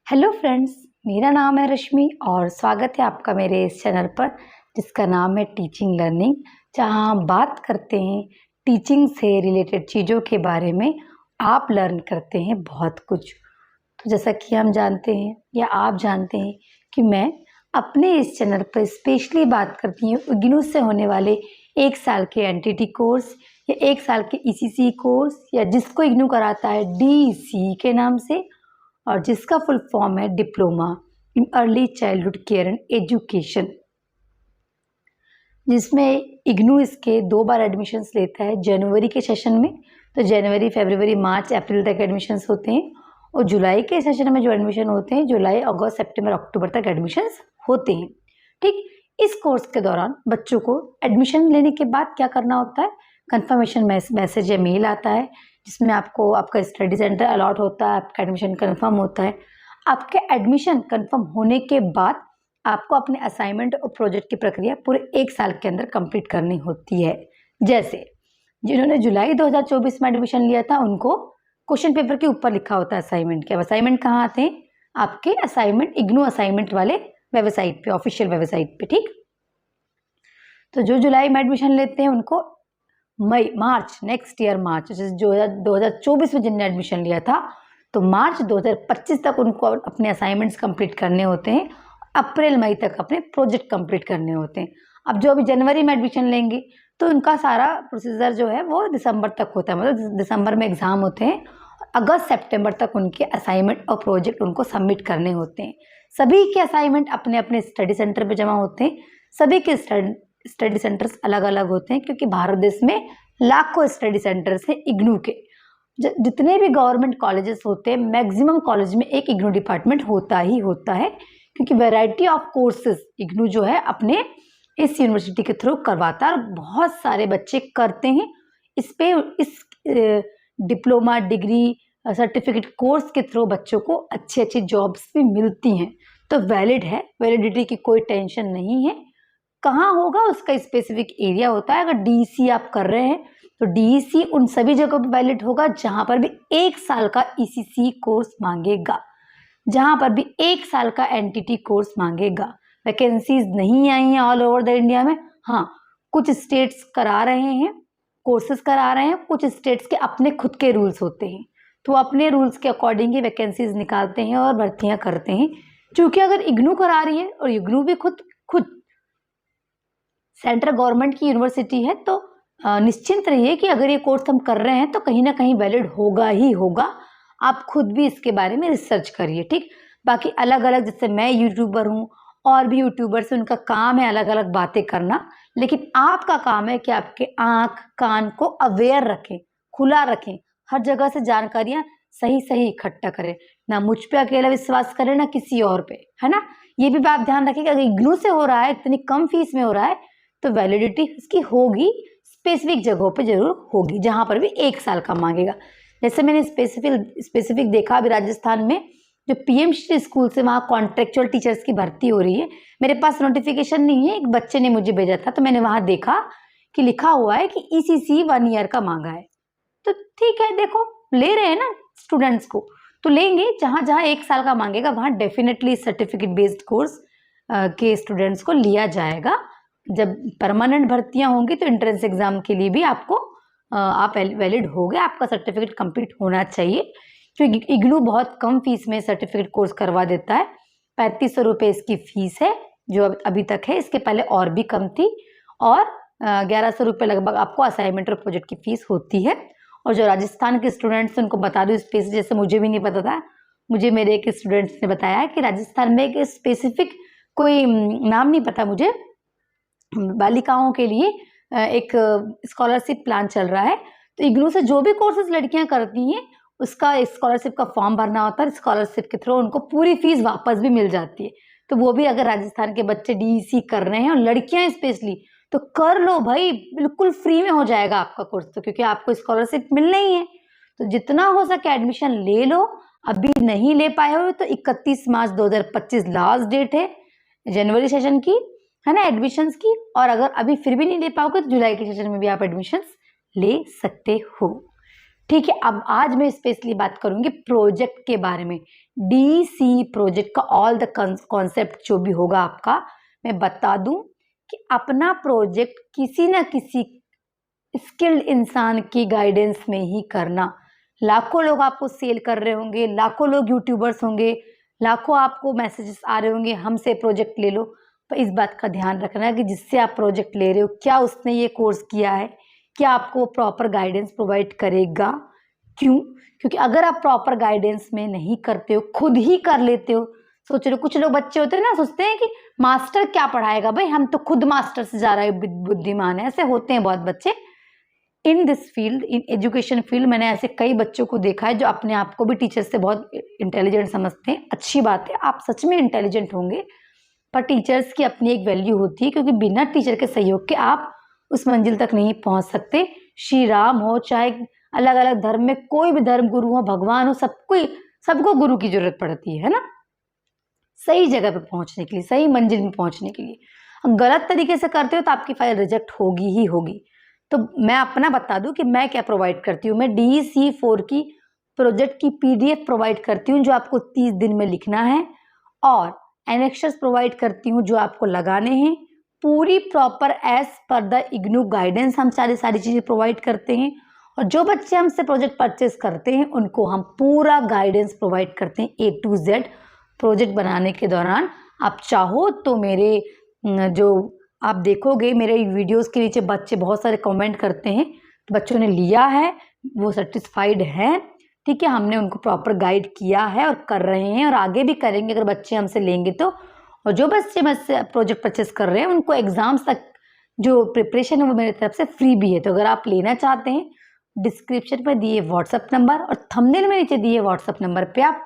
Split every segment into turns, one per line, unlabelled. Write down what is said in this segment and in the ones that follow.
Hello friends, मेरा नाम है रश्मि और स्वागत है आपका मेरे इस चैनल पर जिसका नाम है टीचिंग लर्निंग, जहां हम बात करते हैं टीचिंग से रिलेटेड चीज़ों के बारे में। आप लर्न करते हैं बहुत कुछ। तो जैसा कि हम जानते हैं या आप जानते हैं कि मैं अपने इस चैनल पर स्पेशली बात करती हूँ इग्नू से होने वाले 1 साल के एनटीटी कोर्स या 1 साल के ईसीसी कोर्स या जिसको इग्नू कराता है डीसी के नाम से, और जिसका फुल फॉर्म है diploma in early childhood care and education, जिसमें इग्नू इसके 2 बार एडमिशन्स लेता है जनवरी के सेशन में। तो जनवरी, फरवरी, मार्च, अप्रैल तक एडमिशन्स होते हैं, और जुलाई के सेशन में जो एडमिशन होते हैं जुलाई, अगस्त, सितंबर, अक्टूबर तक एडमिशन्स होते हैं। ठीक, इस कोर्स के दौरान बच्चों को एडमिशन लेने के बाद क्या करना होता है, कंफर्मेशन मैसेज या मेल आता है जिसमें आपको आपका स्टडी सेंटर अलॉट होता है, आपका एडमिशन कंफर्म होता है। आपके एडमिशन कंफर्म होने के बाद आपको अपने असाइनमेंट और प्रोजेक्ट की प्रक्रिया पूरे 1 साल के अंदर कंप्लीट करनी होती है। जैसे जिन्होंने जुलाई 2024 में एडमिशन लिया था उनको क्वेश्चन पेपर के ऊपर लिखा होता है असाइनमेंट के। अब असाइनमेंट कहाँ आते हैं, आपके असाइनमेंट इग्नू असाइनमेंट वाले वेबसाइट पे, ऑफिशियल वेबसाइट पे। ठीक, तो जो जुलाई में एडमिशन लेते हैं उनको मार्च नेक्स्ट ईयर, मार्च जो 2024 में जिनने एडमिशन लिया था, तो मार्च 2025 तक उनको अपने असाइनमेंट्स कंप्लीट करने होते हैं। अप्रैल मई तक अपने प्रोजेक्ट कंप्लीट करने होते हैं। अब जो अभी जनवरी में एडमिशन लेंगे तो उनका सारा प्रोसीजर जो है वो दिसंबर तक होता है, मतलब दिसंबर में एग्ज़ाम होते हैं। अगस्त सितंबर तक उनके असाइनमेंट और प्रोजेक्ट उनको सबमिट करने होते हैं। सभी के असाइनमेंट अपने अपने स्टडी सेंटर पे जमा होते हैं। सभी के स्टडी सेंटर्स अलग अलग होते हैं क्योंकि भारत देश में लाखों स्टडी सेंटर्स हैं इग्नू के। जितने भी गवर्नमेंट कॉलेजेस होते हैं, मैक्सिमम कॉलेज में एक इग्नू डिपार्टमेंट होता ही होता है, क्योंकि वैरायटी ऑफ कोर्सेज इग्नू जो है अपने इस यूनिवर्सिटी के थ्रू करवाता है और बहुत सारे बच्चे करते हैं। इस डिप्लोमा, डिग्री, सर्टिफिकेट कोर्स के थ्रू बच्चों को अच्छी अच्छी जॉब्स भी मिलती हैं। तो वैलिड है, वैलिडिटी की कोई टेंशन नहीं है। कहाँ होगा उसका स्पेसिफिक एरिया होता है। अगर डीसी आप कर रहे हैं तो डीसी उन सभी जगहों पर वैलिड होगा जहाँ पर भी 1 साल का ईसीसी कोर्स मांगेगा, जहाँ पर भी 1 साल का एनटीटी कोर्स मांगेगा। वैकेंसीज नहीं आई हैं ऑल ओवर द इंडिया में। हाँ, कुछ स्टेट्स करा रहे हैं, कोर्सेज करा रहे हैं, कुछ स्टेट्स के अपने खुद के रूल्स होते हैं, तो अपने रूल्स के अकॉर्डिंग ही वैकेंसीज निकालते हैं और भर्तियाँ करते हैं। क्योंकि अगर इग्नू करा रही है और इग्नू भी खुद सेंट्रल गवर्नमेंट की यूनिवर्सिटी है, तो निश्चिंत रहिए कि अगर ये कोर्स हम कर रहे हैं तो कहीं ना कहीं वैलिड होगा ही होगा। आप खुद भी इसके बारे में रिसर्च करिए। ठीक, बाकी अलग अलग, जैसे मैं यूट्यूबर हूँ और भी यूट्यूबर्स, उनका काम है अलग अलग बातें करना, लेकिन आपका काम है कि आपके आँख कान को अवेयर रखें, खुला रखें, हर जगह से जानकारियाँ सही सही इकट्ठा करें। ना मुझ पे अकेला विश्वास करें ना किसी और पे, है ना। ये भी बात ध्यान रखें कि अगर इग्नू से हो रहा है, इतनी कम फीस में हो रहा है, तो वैलिडिटी इसकी होगी, स्पेसिफिक जगहों पे जरूर होगी जहां पर भी 1 साल का मांगेगा। जैसे मैंने स्पेसिफिक देखा अभी राजस्थान में जो पीएमश्री स्कूल से, वहाँ कॉन्ट्रेक्चुअल टीचर्स की भर्ती हो रही है। मेरे पास नोटिफिकेशन नहीं है, एक बच्चे ने मुझे भेजा था, तो मैंने वहाँ देखा कि लिखा हुआ है कि ईसीसी 1 ईयर का मांगा है। तो ठीक है, देखो ले रहे हैं ना स्टूडेंट्स को, तो लेंगे। जहाँ जहाँ 1 साल का मांगेगा वहाँ डेफिनेटली सर्टिफिकेट बेस्ड कोर्स के स्टूडेंट्स को लिया जाएगा। जब परमानेंट भर्तियां होंगी तो एंट्रेंस एग्जाम के लिए भी आपको आप वैलिड हो गए, आपका सर्टिफिकेट कंप्लीट होना चाहिए। क्योंकि इग्नू बहुत कम फीस में सर्टिफिकेट कोर्स करवा देता है। 3500 रुपये इसकी फीस है जो अभी तक है, इसके पहले और भी कम थी, और 1100 रुपये लगभग आपको असाइनमेंट और प्रोजेक्ट की फीस होती है। और जो राजस्थान के स्टूडेंट्स हैं उनको बता दूँ स्पेस, जैसे मुझे भी नहीं पता था, मुझे मेरे एक स्टूडेंट्स ने बताया कि राजस्थान में एक स्पेसिफिक, कोई नाम नहीं पता मुझे, बालिकाओं के लिए एक स्कॉलरशिप प्लान चल रहा है। तो इग्नू से जो भी कोर्सेज लड़कियां करती हैं उसका स्कॉलरशिप का फॉर्म भरना होता है। स्कॉलरशिप के थ्रू उनको पूरी फीस वापस भी मिल जाती है। तो वो भी अगर राजस्थान के बच्चे डीईसी कर रहे हैं और लड़कियां स्पेशली, तो कर लो भाई, बिल्कुल फ्री में हो जाएगा आपका कोर्स, तो क्योंकि आपको स्कॉलरशिप मिलना ही है। तो जितना हो सके एडमिशन ले लो। अभी नहीं ले पाए हो तो 31 मार्च 2025 लास्ट डेट है जनवरी सेशन की, है ना, एडमिशन्स की। और अगर अभी फिर भी नहीं ले पाओगे तो जुलाई के सेशन में भी आप एडमिशन्स ले सकते हो। ठीक है, अब आज मैं स्पेशली बात करूंगी प्रोजेक्ट के बारे में। डीसी प्रोजेक्ट का ऑल द कॉन्सेप्ट जो भी होगा आपका, मैं बता दूं कि अपना प्रोजेक्ट किसी ना किसी स्किल्ड इंसान की गाइडेंस में ही करना। लाखों लोग आपको सेल कर रहे होंगे, लाखों लोग यूट्यूबर्स होंगे, लाखों आपको मैसेजेस आ रहे होंगे हमसे प्रोजेक्ट ले लो, पर इस बात का ध्यान रखना कि जिससे आप प्रोजेक्ट ले रहे हो क्या उसने ये कोर्स किया है, क्या आपको प्रॉपर गाइडेंस प्रोवाइड करेगा। क्यों? क्योंकि अगर आप प्रॉपर गाइडेंस में नहीं करते हो, खुद ही कर लेते हो, सोच रहे हो, कुछ लोग बच्चे होते हैं ना, सोचते हैं कि मास्टर क्या पढ़ाएगा, भाई हम तो खुद मास्टर से जा रहे हैं, बुद्धिमान है, ऐसे होते हैं बहुत बच्चे। In this field, in education field, मैंने ऐसे कई बच्चों को देखा है जो अपने आप को भी टीचर से बहुत इंटेलिजेंट समझते हैं। अच्छी बात है, आप सच में इंटेलिजेंट होंगे, पर टीचर्स की अपनी एक वैल्यू होती है, क्योंकि बिना टीचर के सहयोग के आप उस मंजिल तक नहीं पहुंच सकते। श्री राम हो, चाहे अलग अलग धर्म में कोई भी धर्म गुरु हो, भगवान हो, सबको गुरु की जरूरत पड़ती है ना, सही जगह पे पहुंचने के लिए, सही मंजिल में पहुंचने के लिए। गलत तरीके से करते हो तो आपकी फाइल रिजेक्ट होगी ही होगी। तो मैं अपना बता दूं कि मैं क्या प्रोवाइड करती हूँ। मैं DEC4 की प्रोजेक्ट की PDF प्रोवाइड करती हूँ जो आपको 30 दिन में लिखना है, और एनेक्सर्स प्रोवाइड करती हूँ जो आपको लगाने हैं, पूरी proper as per the IGNOU guidance हम सारी चीज़ें प्रोवाइड करते हैं। और जो बच्चे हमसे प्रोजेक्ट परचेस करते हैं उनको हम पूरा गाइडेंस प्रोवाइड करते हैं A to Z प्रोजेक्ट बनाने के दौरान। आप चाहो तो मेरे जो आप देखोगे मेरे वीडियोस के नीचे बच्चे बहुत सारे कमेंट करते हैं, तो बच्चों ने लिया है, वो सेटिस्फाइड हैं, ठीक है, हमने उनको प्रॉपर गाइड किया है और कर रहे हैं और आगे भी करेंगे अगर बच्चे हमसे लेंगे तो। और जो बच्चे मुझसे प्रोजेक्ट परचेस कर रहे हैं उनको एग्जाम्स तक जो प्रिपरेशन है वो मेरी तरफ से फ्री भी है। तो अगर आप लेना चाहते हैं, डिस्क्रिप्शन में दिए व्हाट्सएप नंबर और थंबनेल में नीचे दिए व्हाट्सएप नंबर पे आप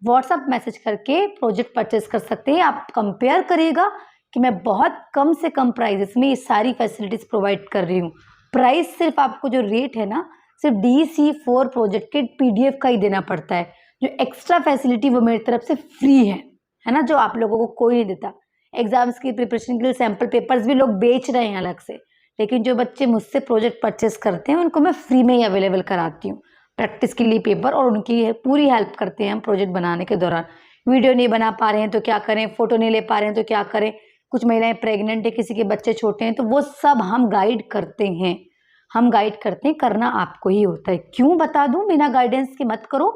व्हाट्सएप मैसेज करके प्रोजेक्ट परचेस कर सकते हैं। आप कंपेयर करिएगा कि मैं बहुत कम से कम प्राइजेस में ये सारी फैसिलिटीज प्रोवाइड कर रही हूँ। प्राइस सिर्फ आपको जो रेट है ना, सिर्फ DEC4 प्रोजेक्ट के PDF का ही देना पड़ता है। जो एक्स्ट्रा फैसिलिटी वो मेरी तरफ से फ्री है ना, जो आप लोगों को कोई नहीं देता। एग्जाम्स की प्रिपरेशन के लिए सैम्पल पेपर्स भी लोग बेच रहे हैं अलग से, लेकिन जो बच्चे मुझसे प्रोजेक्ट परचेस करते हैं उनको मैं फ्री में ही अवेलेबल कराती हूँ प्रैक्टिस के लिए पेपर, और उनकी पूरी हेल्प करते हैं हम प्रोजेक्ट बनाने के दौरान। वीडियो नहीं बना पा रहे हैं तो क्या करें, फोटो नहीं ले पा रहे हैं तो क्या करें, कुछ महिलाएं प्रेग्नेंट है, किसी के बच्चे छोटे हैं, तो वो सब हम गाइड करते हैं। हम गाइड करते हैं, करना आपको ही होता है। क्यों बता दूं, बिना गाइडेंस के मत करो।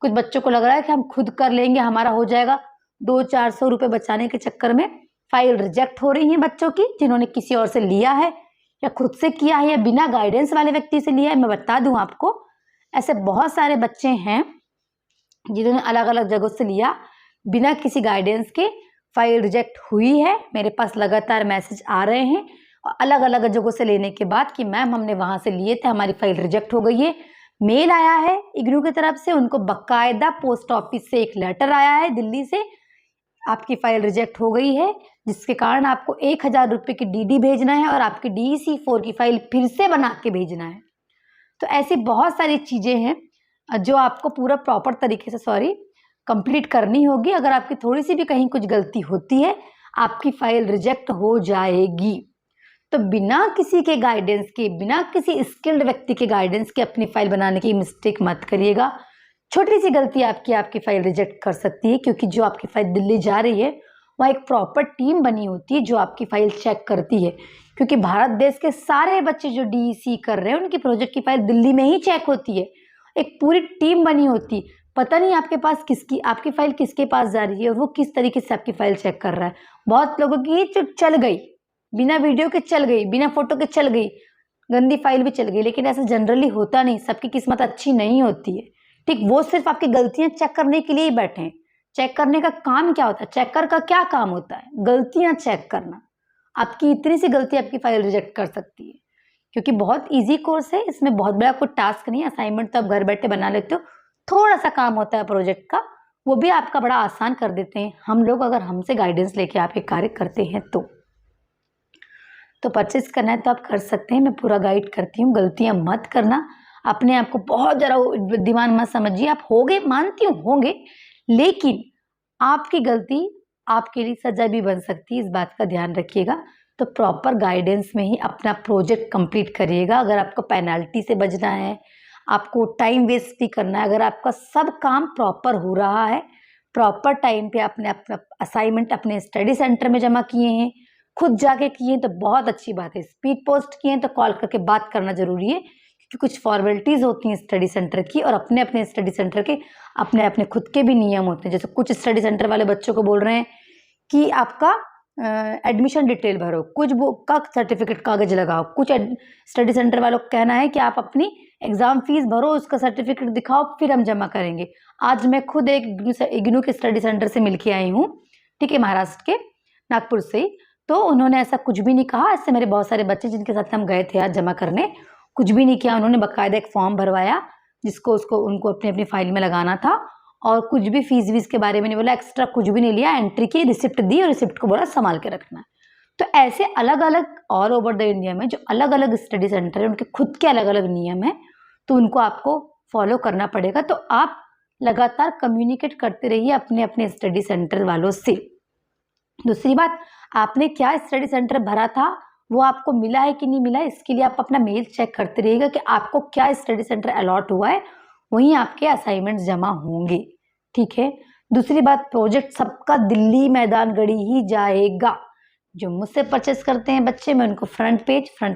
कुछ बच्चों को लग रहा है कि हम खुद कर लेंगे, हमारा हो जाएगा, 200-400 रुपये बचाने के चक्कर में फाइल रिजेक्ट हो रही है बच्चों की, जिन्होंने किसी और से लिया है या खुद से किया है या बिना गाइडेंस वाले व्यक्ति से लिया है। मैं बता दूं आपको, ऐसे बहुत सारे बच्चे हैं जिन्होंने अलग अलग जगहों से लिया, बिना किसी गाइडेंस के फाइल रिजेक्ट हुई है। मेरे पास लगातार मैसेज आ रहे हैं और अलग अलग जगहों से लेने के बाद कि मैम हमने वहां से लिए थे, हमारी फाइल रिजेक्ट हो गई है। मेल आया है इग्नू की तरफ से, उनको बकायदा पोस्ट ऑफिस से एक लेटर आया है दिल्ली से, आपकी फाइल रिजेक्ट हो गई है, जिसके कारण आपको 1000 रुपये की DD भेजना है और आपकी DEC4 की फाइल फिर से बना के भेजना है। तो ऐसी बहुत सारी चीज़ें हैं जो आपको पूरा प्रॉपर तरीके से कंप्लीट करनी होगी। अगर आपकी थोड़ी सी भी कहीं कुछ गलती होती है, आपकी फाइल रिजेक्ट हो जाएगी। तो बिना किसी के गाइडेंस के, बिना किसी स्किल्ड व्यक्ति के गाइडेंस के अपनी फाइल बनाने की मिस्टेक मत करिएगा। छोटी सी गलती आपकी फाइल रिजेक्ट कर सकती है, क्योंकि जो आपकी फाइल दिल्ली जा रही है वहाँ एक प्रॉपर टीम बनी होती है जो आपकी फाइल चेक करती है। क्योंकि भारत देश के सारे बच्चे जो DEC कर रहे हैं उनकी प्रोजेक्ट की फाइल दिल्ली में ही चेक होती है, एक पूरी टीम बनी होती। पता नहीं आपकी फाइल किसके पास जा रही है और वो किस तरीके से आपकी फाइल चेक कर रहा है। बहुत लोगों की ये चल गई, बिना वीडियो के चल गई, बिना फोटो के चल गई, गंदी फाइल भी चल गई, लेकिन ऐसा जनरली होता नहीं, सबकी किस्मत अच्छी नहीं होती है। ठीक, वो सिर्फ आपकी गलतियां चेक करने के लिए ही बैठे हैं। चेक करने का काम क्या होता है, चेकर का क्या काम होता है, गलतियां चेक करना। आपकी इतनी सी गलती आपकी फाइल रिजेक्ट कर सकती है, क्योंकि बहुत इजी कोर्स है, इसमें बहुत बड़ा कोई टास्क नहीं है। असाइनमेंट तो आप घर बैठे बना लेते हो, थोड़ा सा काम होता है प्रोजेक्ट का, वो भी आपका बड़ा आसान कर देते हैं हम लोग, अगर हमसे गाइडेंस लेके आप ये कार्य करते हैं तो परचेस करना है तो आप कर सकते हैं। मैं पूरा गाइड करती हूँ, गलतियां मत करना, अपने आप को बहुत ज़रा बुद्धिमान मत समझिए। आप होंगे, मानती हूँ होंगे, लेकिन आपकी गलती आपके लिए सजा भी बन सकती है, इस बात का ध्यान रखिएगा। तो प्रॉपर गाइडेंस में ही अपना प्रोजेक्ट कंप्लीट करिएगा। अगर आपको पेनल्टी से बचना है, आपको टाइम वेस्ट नहीं करना है, अगर आपका सब काम प्रॉपर हो रहा है प्रॉपर टाइम पे आपने अपना असाइनमेंट अपने स्टडी सेंटर में जमा किए हैं, खुद जाके किए हैं तो बहुत अच्छी बात है। स्पीड पोस्ट किए हैं तो कॉल करके बात करना ज़रूरी है, क्योंकि कुछ फॉर्मेलिटीज़ होती हैं स्टडी सेंटर की और अपने अपने स्टडी सेंटर के अपने अपने खुद के भी नियम होते हैं। जैसे कुछ स्टडी सेंटर वाले बच्चों को बोल रहे हैं कि आपका एडमिशन डिटेल भरो, कुछ बुक का सर्टिफिकेट कागज लगाओ, कुछ स्टडी सेंटर वालों का कहना है कि आप अपनी एग्ज़ाम फीस भरो, उसका सर्टिफिकेट दिखाओ, फिर हम जमा करेंगे। आज मैं खुद एक इग्नू के स्टडी सेंटर से मिल के आई हूँ, ठीक है, महाराष्ट्र के नागपुर से ही। तो उन्होंने ऐसा कुछ भी नहीं कहा। ऐसे मेरे बहुत सारे बच्चे जिनके साथ हम गए थे आज जमा करने, कुछ भी नहीं किया उन्होंने। बाकायदा एक फॉर्म भरवाया जिसको उनको अपनी अपनी फाइल में लगाना था, और कुछ भी फीस वीस के बारे में नहीं बोला, एक्स्ट्रा कुछ भी नहीं लिया। एंट्री की रिसिप्ट दी और रिसिप्ट को बोला संभाल के रखना है। तो ऐसे अलग अलग ऑल ओवर द इंडिया में जो अलग अलग स्टडी सेंटर है, उनके खुद के अलग अलग नियम है, तो उनको आपको फॉलो करना पड़ेगा। तो आप लगातार कम्युनिकेट करते रहिए अपने अपने स्टडी सेंटर वालों से। दूसरी बात, आपने क्या स्टडी सेंटर भरा था वो आपको मिला है कि नहीं मिला है, इसके लिए आप अपना मेल चेक करते रहिएगा कि आपको क्या स्टडी सेंटर अलॉट हुआ है, वहीं आपके असाइनमेंट्स जमा होंगे, ठीक है। दूसरी बात, प्रोजेक्ट सबका दिल्ली मैदानगढ़ी ही जाएगा। जो मुझसे परचेस करते हैं बच्चे, मैं उनको फ्रंट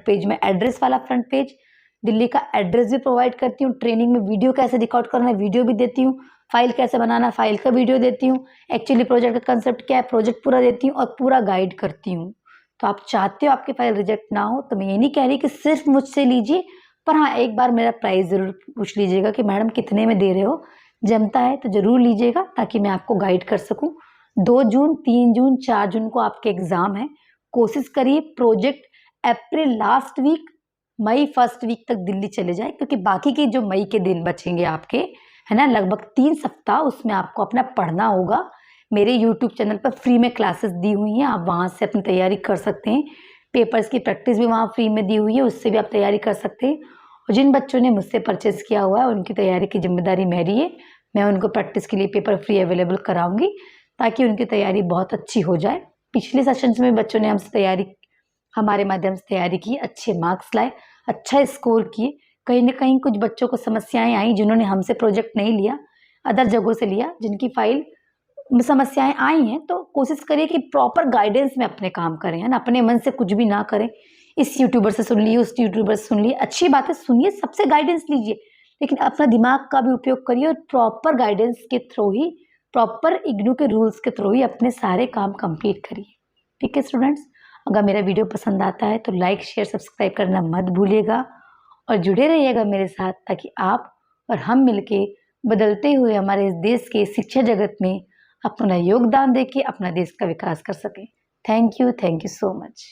पेज में एड्रेस वाला फ्रंट पेज, दिल्ली का एड्रेस भी प्रोवाइड करती हूँ। ट्रेनिंग में वीडियो कैसे रिकॉर्ड करना है वीडियो भी देती हूँ, फाइल कैसे बनाना फाइल का वीडियो देती हूँ, एक्चुअली प्रोजेक्ट का कंसेप्ट क्या है प्रोजेक्ट पूरा देती हूँ और पूरा गाइड करती हूँ। तो आप चाहते हो आपकी फाइल रिजेक्ट ना हो, तो मैं ये नहीं कह रही कि सिर्फ मुझसे लीजिए, पर हाँ एक बार मेरा प्राइस ज़रूर पूछ लीजिएगा कि मैडम कितने में दे रहे हो, जमता है तो ज़रूर लीजिएगा ताकि मैं आपको गाइड कर सकूं। 2 जून 3 जून 4 जून को आपके एग्ज़ाम है। कोशिश करिए प्रोजेक्ट अप्रैल लास्ट वीक मई फर्स्ट वीक तक दिल्ली चले जाए, क्योंकि बाकी के जो मई के दिन बचेंगे आपके, है ना, लगभग 3 सप्ताह, उसमें आपको अपना पढ़ना होगा। मेरे यूट्यूब चैनल पर फ्री में क्लासेस दी हुई हैं, आप वहाँ से अपनी तैयारी कर सकते हैं। पेपर्स की प्रैक्टिस भी वहाँ फ्री में दी हुई है, उससे भी आप तैयारी कर सकते हैं। और जिन बच्चों ने मुझसे परचेज़ किया हुआ है उनकी तैयारी की जिम्मेदारी मेरी है। मैं उनको प्रैक्टिस के लिए पेपर फ्री अवेलेबल कराऊंगी ताकि उनकी तैयारी बहुत अच्छी हो जाए। पिछले सेशंस में बच्चों ने हमारे माध्यम से तैयारी की, अच्छे मार्क्स लाए, अच्छा स्कोर किए। कहीं ना कहीं कुछ बच्चों को समस्याएं आई जिन्होंने हमसे प्रोजेक्ट नहीं लिया, अदर जगहों से लिया, जिनकी फाइल में समस्याएं आई हैं। तो कोशिश करिए कि प्रॉपर गाइडेंस में अपने काम करें, है ना, अपने मन से कुछ भी ना करें। इस यूट्यूबर से सुन लिए, उस यूट्यूबर से सुन लिए, अच्छी बात है, सुनिए, सबसे गाइडेंस लीजिए, लेकिन अपना दिमाग का भी उपयोग करिए और प्रॉपर गाइडेंस के थ्रू ही, प्रॉपर इग्नू के रूल्स के थ्रू ही अपने सारे काम कंप्लीट करिए, ठीक है स्टूडेंट्स। अगर मेरा वीडियो पसंद आता है तो लाइक शेयर सब्सक्राइब करना मत भूलिएगा और जुड़े रहिएगा मेरे साथ, ताकि आप और हम मिलके बदलते हुए हमारे इस देश के शिक्षा जगत में अपना योगदान देके अपना देश का विकास कर सकें। Thank you so much.